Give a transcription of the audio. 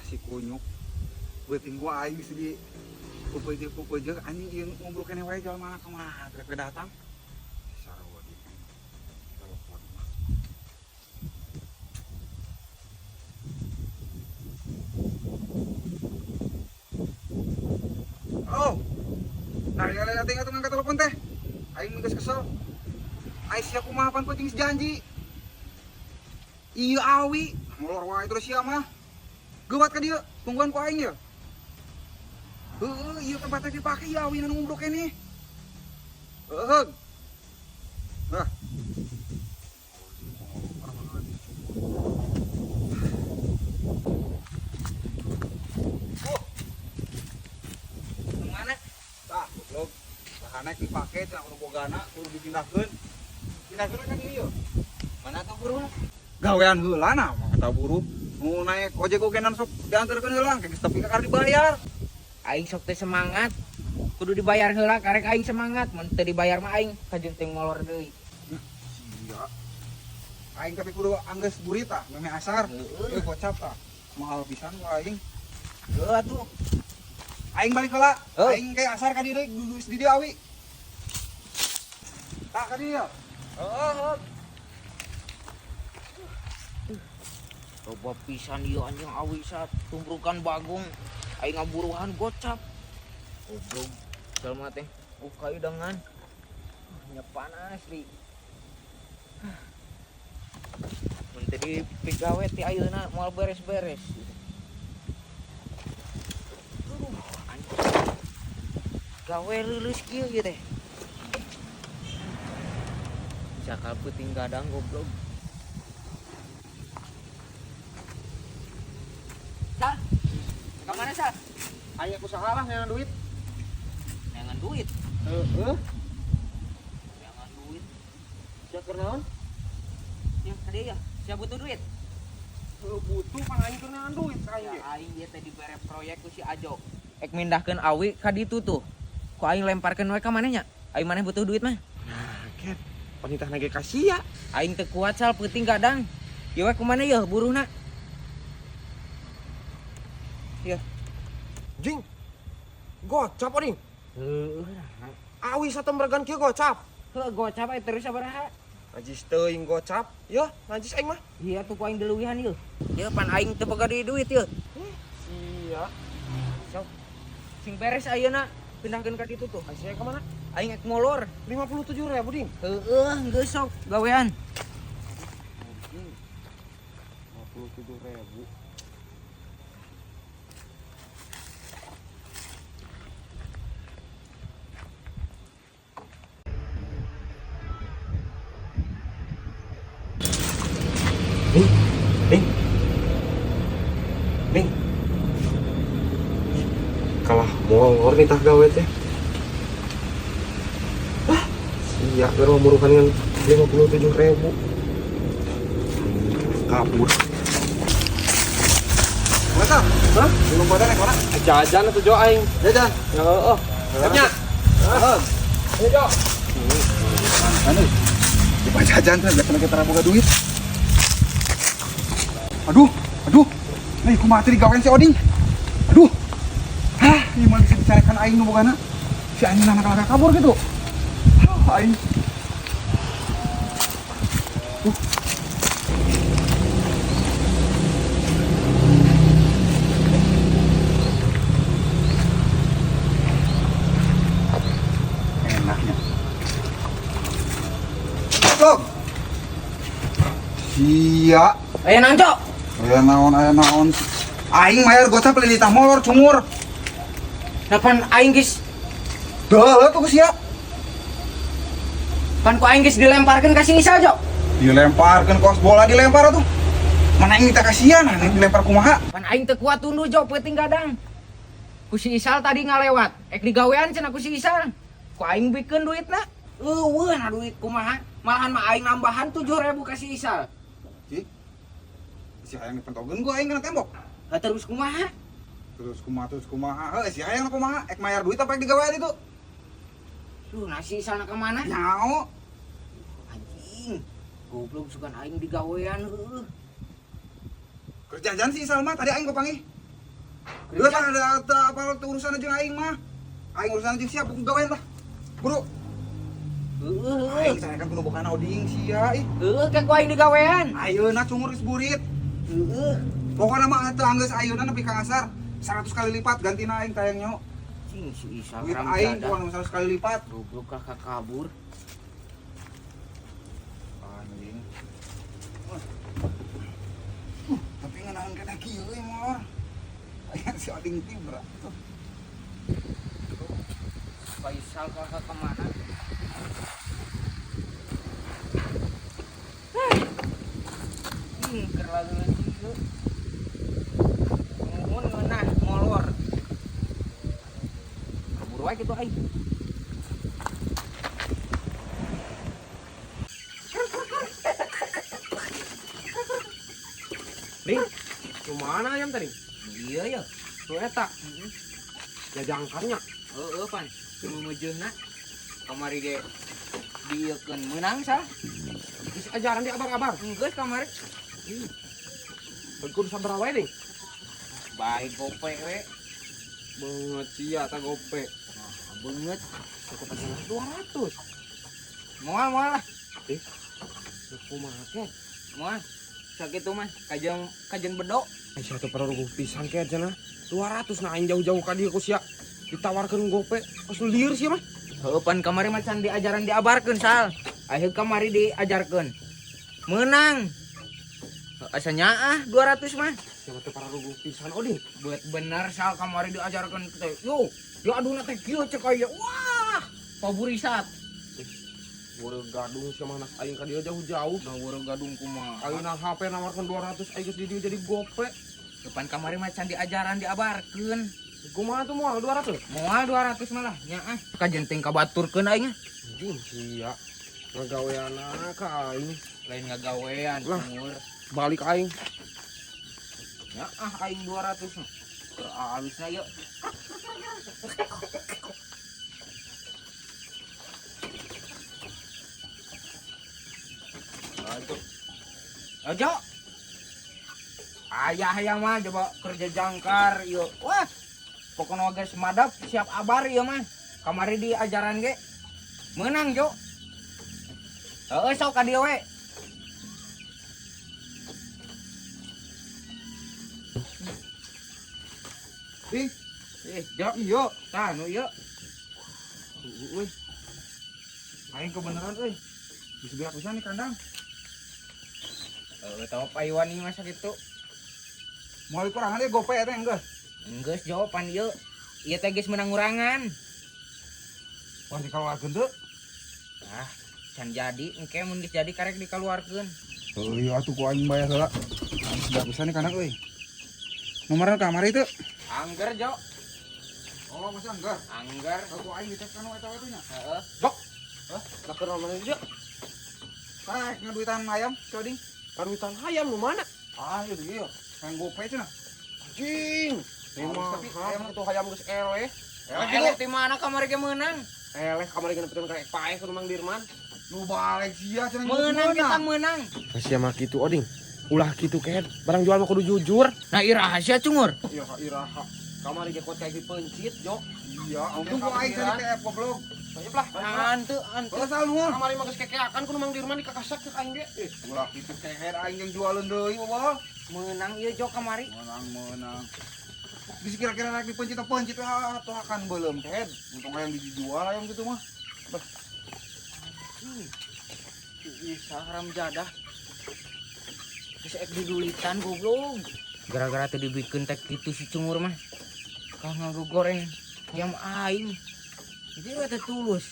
si kunyuk. Beuting gua aing di pupeuy jeung anjing ieu ngobrol keneh wae jalma kumaha rek datang. Sarua di telepon. Oh. Nah, ya tinggal tuh ngangkat telepon teh. Aing geus kesel. Aing sia kumaha pan kucing janji. Ieu awi, molor wae terus sia mah. Geuwat ka dieu, tungguan ku aing ya. Heueuh, ieu tempatnya dipake ieu awi nu ngumbruk keneh. Heuh. Nah. Mana? Tah, goblok. Bahana dipake cenah kudu bogana, kudu dipindahkeun. Pindahkeun ka dieu yeuh. Mana tuh buru? Gawean heula nah, mah eta buru. Nu naik ojek ogenan sok diantarkeun heula, geus tepi ka dibayar. Aing sok teh semangat. Kudu dibayar heula karek aing semangat. Mun teu dibayar mah aing kajeng teh ngolor deui. Sia. Aing tapi kudu anggeus burita, meme asar. Euy gocap tah. Mahal pisan ku aing. Heuh atuh. Aing balik heula. Oh. Aing kayak asar ka dieu di dieu awi. Tak ka dieu. Heuh. Coba pisan ieu anjing awi saat tumbrukan bagong. Aing ngaburuhan gocap. Goblok. Jalma teh ukai dengan nya panas li. Mun teh dipigawe ti ayeuna moal beres-beres. Anjing. Gawe leuleus kieu ge teh. Jakal peuting gadang goblok. Sal, ke mana Sal? Aing aku salah ngeunaan duit. Neangan duit. Heeh. Neangan duit. Sia keur naon? Ya, tadi ya. Siapa butuh duit? Butuh pan aing keur ngeunaan duit ka aing ge. Ya, aing ieu teh dibere proyek ku si Ajo. Ek mindahkeun awi ka ditu tuh. Ku aing lemparkeun we ka manehnya. Aing maneh butuh duit mah. Nah, ket. Panitahna ge ka sia. Aing teu kuat Sal peuting gadang. Ieu we kumaha yeuh buruhna? Ieu. Jing, gocap oding. Heueuh. Awi satembragan kieu gocap. Heuh gocap aya terus sabaraha? Najis teuing gocap. Yeuh, najis aing mah. Iya tuh ku aing deuleuwihan yeuh. Ieu pan aing teu boga duit yeuh. Sia. Sok. Sing beres ayeuna pindahkeun ka ditu tuh. Aya ka mana? Aing ek molor. 57.000 ding. Heueuh, geus sok gawean. 57.000. Ning. Kalah molor nih tah gawe teh. Wah, sia keur memurukan dengan 57.000. Kabur. Masa? Hah? Belum pada naik mana? Jajan atuh Jo aing. Jajan. Ya heeh. Nya. Heeh. Ayo Jo. Anu. Lupa jajan teh biasa kita boga duit. Aduh. Nih kumaha teh digawean si Oding. Aduh. Hah, ieu mah bisa dicarekan aing nu bogana. Si anjing anak-anak kabur gitu. Aing. Enaknya. Stop. Sia. Aya naon, Cok? Aya naon. Aing mayar gocap lilitah molor cungur. Napan aing geus Deuh tuh sia. pan ku aing geus dilemparkeun ka si Isa, Cok. Dilemparkeun kos bola dilempar tuh. Mana aing minta kasihan, aing dilempar kumaha? Pan aing teu kuat tunduh, Cok, peuting gadang. Ku si Isal tadi ngalewat. Ek digawean cenah ku si Isal. Ku aing bikeun duitna. Eueuh, na duit kumaha? Malahan mah aing nambahan 7.000 ka si Isal. Si hayang dipentogeun gua aing kana tembok. Lah terus kumaha? Terus kumaha? Heuh si hayang kumaha? Ek mayar duit apa ek digawean itu? Duh, nasi sana kemana? Nyao. Anjing, goblok sukan aing digawean heueuh. Kerjaan si Salma tadi aing gua panggil. Geus ada apa urusan aja aing mah. Aing urusan aja siap gawean lah. Buru. Aing saya kan kudu boga oding sia ih. Kayak gua aing digawean. Ayeuna cungur geus burit. Pokokna mah atuh anggeus ayeuna nepi ka ngasar 100 kali lipat gantina aing tayangnya. Cing si Isa Duit ram aing jadah. pokokna 100 kali lipat. Goblok kakak kabur. Anjing. Tapi nganahan kana kieu euy molor. Aya si oding tibra. Faisal kakak kemana? Kerlalu itu. Nuhun ngeunah molor. Kabur wae kitu aing. Ring, kemana ayam tadi? Iya ya. Tuh eta, ya jangkarnya. Pan. Cuma mejeuna. Kamari ge dieukeun meunang sah. Isi ajaran di abang-abang. Geus kamari. Kudu sabar wae deh. Baik gope we. Banget sia ta gope. Nah, beungeut. Cukup aja 200. Moal lah. Kumaha ke? Moal. Sakitu mah kajen bedok. Aisyah tuh perlu pisan ke aja nah. 200 nah aing jauh-jauh ka dieu ku sia. Ditawarkeun gope, pas lieur sia mah. Pan kamari mah can diajaran diabarkeun sal. Ayeuna kamari diajarkeun. Menang. Asanya 200 mah. Siapa teh para ruguh pisan oding. Buat bener sal kamari diajarkeun teh. Yo aduna teh kieu cek aya. Wah, favorisat. Boro gadung sia mah aing ka dieu jauh-jauh. Nah, wurang gadung kumaha. Ayeuna HP nawarkeun 200 aing geus di dieu jadi gope. Depan kamari mah can diajaran diabarkeun. Kumaha tuh moal 200? Moal 200 malah nya ah. Kajen teh kabaturkeun aing. Anjing sia. Ngagaweana ka aing. Lain ngagawean Lah. umur. Balik aing. Ya aing 200 mah. Halusna yuk. Ajo. Ayah mah coba kerja jangkar yuk. Wah. Pokoknya geus madap siap abar ieu mah. Kamari di ajaran ge. Menang, Jo. Heuh sok ka dieu we. Ih, Jo, iya. tah nu ieu. Euy. Aing kebeneran euy. Geus beak pisan nih kandang. Tahu payuan ieu masa kitu. Moal kurangan deh gope eta enggeus. Enggeus jawaban ieu. Ieu teh geus menang urangan. Wah dikaluarkeun teu. Ah, can jadi engke mun geus jadi karek dikaluarkeun. Euy atuh ku aing bayar heula. Geus beak pisan nih kandang euy. Nomoran kamari teu. Angger, Jo. Oh, masa enggak? Angger. Aku aing diteskan eta we nya. Heeh. Dok. Lah keur mana dia? Tah, ngaduitan ayam, coding. Karuitan hayam nu mana? Ah, ieu ieu. Kang gope cenah. Anjing. Memang Tapi hayam itu hayam geus eleh. Eleh di mana kamari ge meunang? Eleh kamari geus nepeun karek paeh ke Mang Dirman. Nu balik sia cenah. Meunang kita meunang. Rahasia mah kitu oding. Ulah kitu kehet. Barang jual mah kudu jujur. Nah, ieu rahasia cungur. Iya ka iraha. Kamari ge kuat kayak pencit, Jo. Iya, untung ku aing cenah TF goblok. Sayep lah. Antu. Kalau salah nuhun. Kamari mah geus kekeakan ku Mang Dirman dikakasak ke aing ge. Ulah kitu keher aing yang jualan deui bobol. Meunang ieu Jo kamari. Menang. Bisa kira-kira rek dipencit tuh akan belum kehed. Untung ayam dijual ayam gitu mah. Isa haram jadah. Geus ek didulitan goblok. Gara-gara teh dibikeun teh kitu si cungur mah. Kang ngagoreng ayam aing. Jadi we teh tulus.